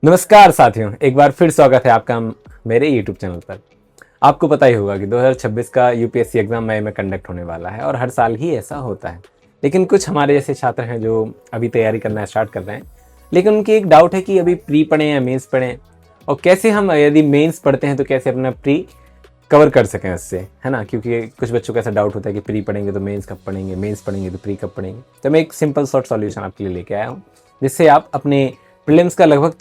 नमस्कार साथियों, एक बार फिर स्वागत है आपका मेरे YouTube चैनल पर। आपको पता ही होगा कि 2026 का यूपीएससी एग्ज़ाम मई में कंडक्ट होने वाला है और हर साल ही ऐसा होता है। लेकिन कुछ हमारे जैसे छात्र हैं जो अभी तैयारी करना स्टार्ट कर रहे हैं, लेकिन उनकी एक डाउट है कि अभी प्री पढ़ें या मेंस पढ़ें, और कैसे हम यदि मेंस पढ़ते हैं तो कैसे अपना प्री कवर कर सकें उससे, है ना? क्योंकि कुछ बच्चों का ऐसा डाउट होता है कि प्री पढ़ेंगे तो मेंस कब पढ़ेंगे, मेंस पढ़ेंगे तो प्री कब पढ़ेंगे। तो मैं एक सिंपल शॉर्ट सॉल्यूशन आपके लिए लेके आया हूँ, जिससे आप अपने प्रीलिम्स का लगभग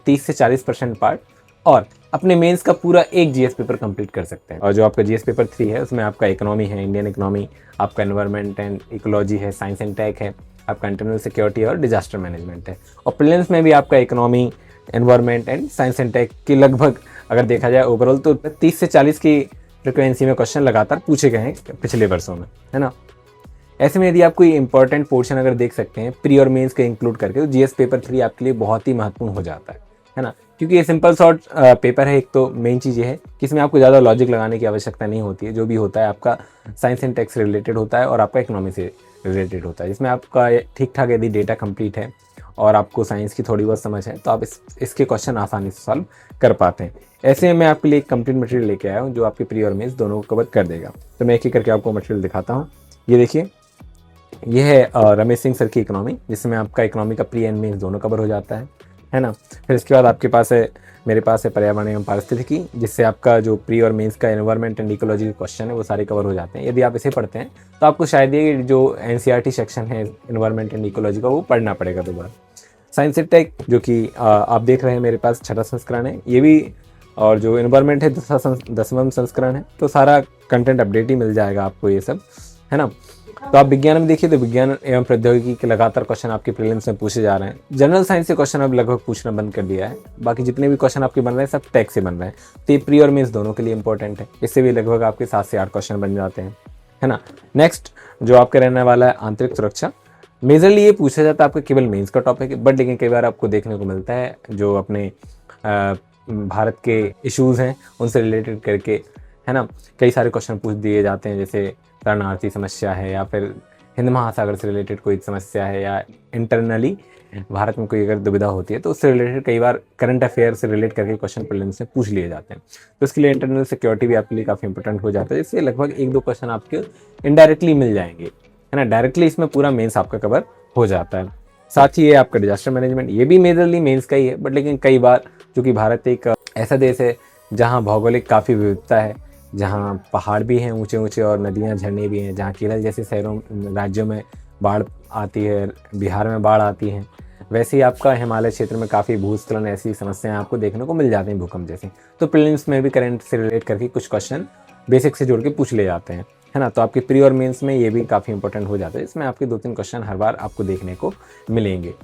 30 से 40% पार्ट और अपने मेंस का पूरा एक जीएस पेपर कंप्लीट कर सकते हैं। और जो आपका जीएस पेपर 3 है उसमें आपका इकोनॉमी है, इंडियन इकोनॉमी, आपका एनवायरनमेंट एंड इकोलॉजी है, साइंस एंड टेक है, आपका इंटरनल सिक्योरिटी और डिजास्टर मैनेजमेंट है। और प्रीलिम्स में भी आपका economy, environment and science and tech की लगभग अगर देखा जाए ओवरऑल तो 30 से 40 की फ्रिक्वेंसी में क्वेश्चन लगातार पूछे गए हैं पिछले वर्षों में, है ना? ऐसे में यदि आप कोई इंपॉर्टेंट पोर्शन अगर देख सकते हैं प्री और मेंस के इंक्लूड करके, तो जीएस पेपर 3 आपके लिए बहुत ही महत्वपूर्ण हो जाता है ना? क्योंकि ये सिंपल शॉर्ट पेपर है। एक तो मेन चीज़ ये है कि इसमें आपको ज़्यादा लॉजिक लगाने की आवश्यकता नहीं होती है। जो भी होता है आपका साइंस एंड टेक से रिलेटेड होता है और आपका इकोनॉमी से रिलेटेड होता है, जिसमें आपका ठीक ठाक यदि डेटा कंप्लीट है और आपको साइंस की थोड़ी बहुत समझ है तो आप इसके क्वेश्चन आसानी से सॉल्व कर पाते हैं। ऐसे में मैं आपके लिए एक कंप्लीट मटेरियल लेके आया हूँ जो आपके प्री और मेंस दोनों को कवर कर देगा। तो मैं एक एक करके आपको मटेरियल दिखाता हूँ। ये देखिए, ये है रमेश सिंह सर की इकोनॉमी, जिसमें आपका इकोनॉमी का प्री एंड मेंस दोनों कवर हो जाता है ना? फिर इसके बाद आपके पास है, मेरे पास है पर्यावरण एवं पारिस्थितिकी, जिससे आपका जो प्री और मेंस का एनवायरनमेंट एंड इकोलॉजी के क्वेश्चन है वो सारे कवर हो जाते हैं। यदि आप इसे पढ़ते हैं तो आपको शायद ये जो एनसीईआरटी सेक्शन है एनवायरनमेंट एंड इकोलॉजी का वो पढ़ना पड़ेगा दोबारा। साइंस एंड टेक जो कि आप देख रहे हैं मेरे पास 6वां संस्करण है ये भी, और जो एनवायरनमेंट है 10वां संस्करण है। तो सारा कंटेंट अपडेट ही मिल जाएगा आपको ये सब, है ना? तो आप विज्ञान में देखिए तो विज्ञान एवं प्रौद्योगिकी के लगातार क्वेश्चन आपके प्रीलिम्स में पूछे जा रहे हैं। जनरल साइंस से क्वेश्चन अब लगभग पूछना बंद कर दिया है। बाकी जितने भी क्वेश्चन आपके बन रहे हैं सब टेक से बन रहे हैं। तो ये प्री और मेंस दोनों के लिए इंपॉर्टेंट है। इससे भी लगभग आपके 7 से 8 क्वेश्चन बन जाते हैं, है ना? नेक्स्ट जो आपका रहने वाला है आंतरिक सुरक्षा। मेजरली ये पूछा जाता है आपका केवल मेंस का टॉपिक है, बट लेकिन कई बार आपको देखने को मिलता है जो अपने भारत के इश्यूज हैं उनसे रिलेटेड करके, है ना, कई सारे क्वेश्चन पूछ दिए जाते हैं। जैसे शरणार्थी समस्या है, या फिर हिंद महासागर से रिलेटेड कोई समस्या है, या इंटरनली भारत में कोई अगर दुविधा होती है तो उससे रिलेटेड कई बार करंट अफेयर से रिलेट करके क्वेश्चन प्रीलिम्स में पूछ लिए जाते हैं। तो इसके लिए इंटरनल सिक्योरिटी भी आपके लिए काफ़ी इंपॉर्टेंट हो जाता है, जिससे लगभग 1-2 क्वेश्चन आपके इनडायरेक्टली मिल जाएंगे, है ना? डायरेक्टली इसमें पूरा मेंस आपका कवर हो जाता है। साथ ही ये आपका डिजास्टर मैनेजमेंट, ये भी मेजरली मेंस का ही है, बट लेकिन कई बार चूँकि भारत एक ऐसा देश है जहाँ भौगोलिक काफ़ी विविधता है, जहाँ पहाड़ भी हैं ऊंचे ऊंचे और नदियाँ झरने भी हैं, जहाँ केरल जैसे शहरों राज्यों में बाढ़ आती है, बिहार में बाढ़ आती है, वैसे ही आपका हिमालय क्षेत्र में काफ़ी भूस्खलन ऐसी समस्याएं आपको देखने को मिल जाती हैं, भूकंप जैसे। तो प्रीलिम्स में भी करंट से रिलेट करके कुछ क्वेश्चन बेसिक से जोड़ के पूछ ले जाते हैं, है ना? तो आपके प्री और मेंस में ये भी काफ़ी इंपॉर्टेंट हो जाता है। इसमें आपके 2-3 क्वेश्चन हर बार आपको देखने को मिलेंगे,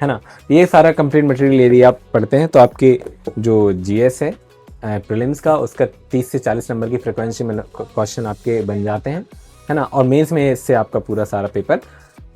है ना? ये सारा कंप्लीट मटेरियल यदि आप पढ़ते हैं तो आपके जो जीएस है प्रीलिम्स का, उसका 30 से 40 नंबर की फ्रिक्वेंसी में क्वेश्चन आपके बन जाते हैं, है ना? और मेंस में इससे आपका पूरा सारा पेपर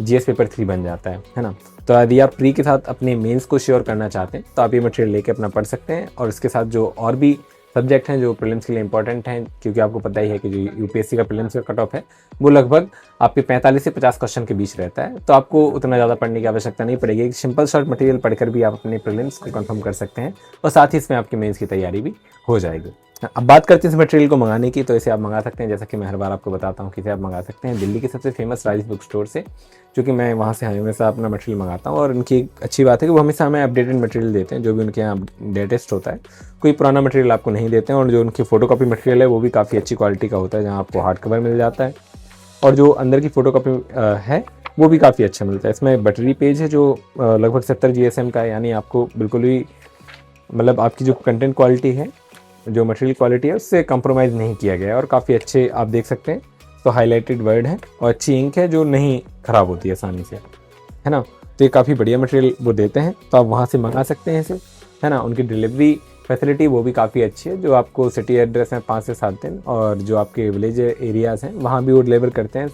जीएस पेपर 3 बन जाता है ना? तो यदि आप प्री के साथ अपने मेंस को श्योर करना चाहते हैं तो आप ये मटेरियल लेके अपना पढ़ सकते हैं। और इसके साथ जो और भी सब्जेक्ट हैं जो प्रीलिम्स के लिए इंपॉर्टेंट हैं, क्योंकि आपको पता ही है कि जो यूपीएससी का प्रीलिम्स का कट ऑफ है वो लगभग आपके 45 से 50 क्वेश्चन के बीच रहता है। तो आपको उतना ज़्यादा पढ़ने की आवश्यकता नहीं पड़ेगी। एक सिंपल शॉर्ट मटेरियल पढ़कर भी आप अपने प्रीलिम्स को कंफर्म कर सकते हैं, और साथ ही इसमें आपकी मेंस की तैयारी भी हो जाएगी। अब बात करते हैं इस मटेरियल को मंगाने की, तो इसे आप मंगा सकते हैं, जैसा कि मैं हर बार आपको बताता हूँ कि इसे आप मंगा सकते हैं दिल्ली की सबसे फेमस राइस बुक स्टोर से, क्योंकि मैं वहाँ से हमेशा अपना मटेरियल मंगाता हूँ। और उनकी एक अच्छी बात है कि वो हमेशा हमें अपडेटेड मटेरियल देते हैं, जो भी उनके यहाँ लेटेस्ट होता है। कोई पुराना मटेरियल आपको नहीं देते हैं। और जो उनकी फ़ोटोकॉपी मटेरियल है वो भी काफ़ी अच्छी क्वालिटी का होता है, जहाँ आपको हार्ड कवर मिल जाता है, और जो अंदर की फ़ोटोकॉपी है वो भी काफ़ी अच्छा मिलता है। इसमें बैटरी पेज है जो लगभग 70 GSM का है, यानी आपको बिल्कुल भी मतलब आपकी जो कंटेंट क्वालिटी है, जो मटेरियल क्वालिटी है, उससे कंप्रोमाइज़ नहीं किया गया है। और काफ़ी अच्छे आप देख सकते हैं, तो हाईलाइटेड वर्ड है और अच्छी इंक है जो नहीं ख़राब होती है आसानी से, है ना? तो ये काफ़ी बढ़िया मटेरियल वो देते हैं, तो आप वहाँ से मंगा सकते हैं इसे, है ना? उनकी डिलीवरी फैसिलिटी वो भी काफ़ी अच्छी है, जो आपको सिटी एड्रेस में 5 से 7 दिन, और जो आपके विलेज एरियाज़ हैं वहाँ भी वो डिलीवर करते हैं।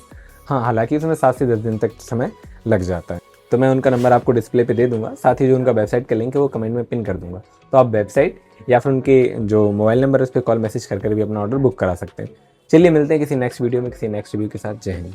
हाँ, हालांकि उसमें 7 से 10 दिन तक समय लग जाता है। तो मैं उनका नंबर आपको डिस्प्ले पे दे दूंगा, साथ ही जो उनका वेबसाइट का लिंक है वो कमेंट में पिन कर दूंगा। तो आप वेबसाइट या फिर उनके जो मोबाइल नंबर है उस पर कॉल मैसेज कर भी अपना ऑर्डर बुक करा सकते हैं। चलिए मिलते हैं किसी नेक्स्ट वीडियो में किसी नेक्स्ट रिव्यू के साथ। जय हिंद।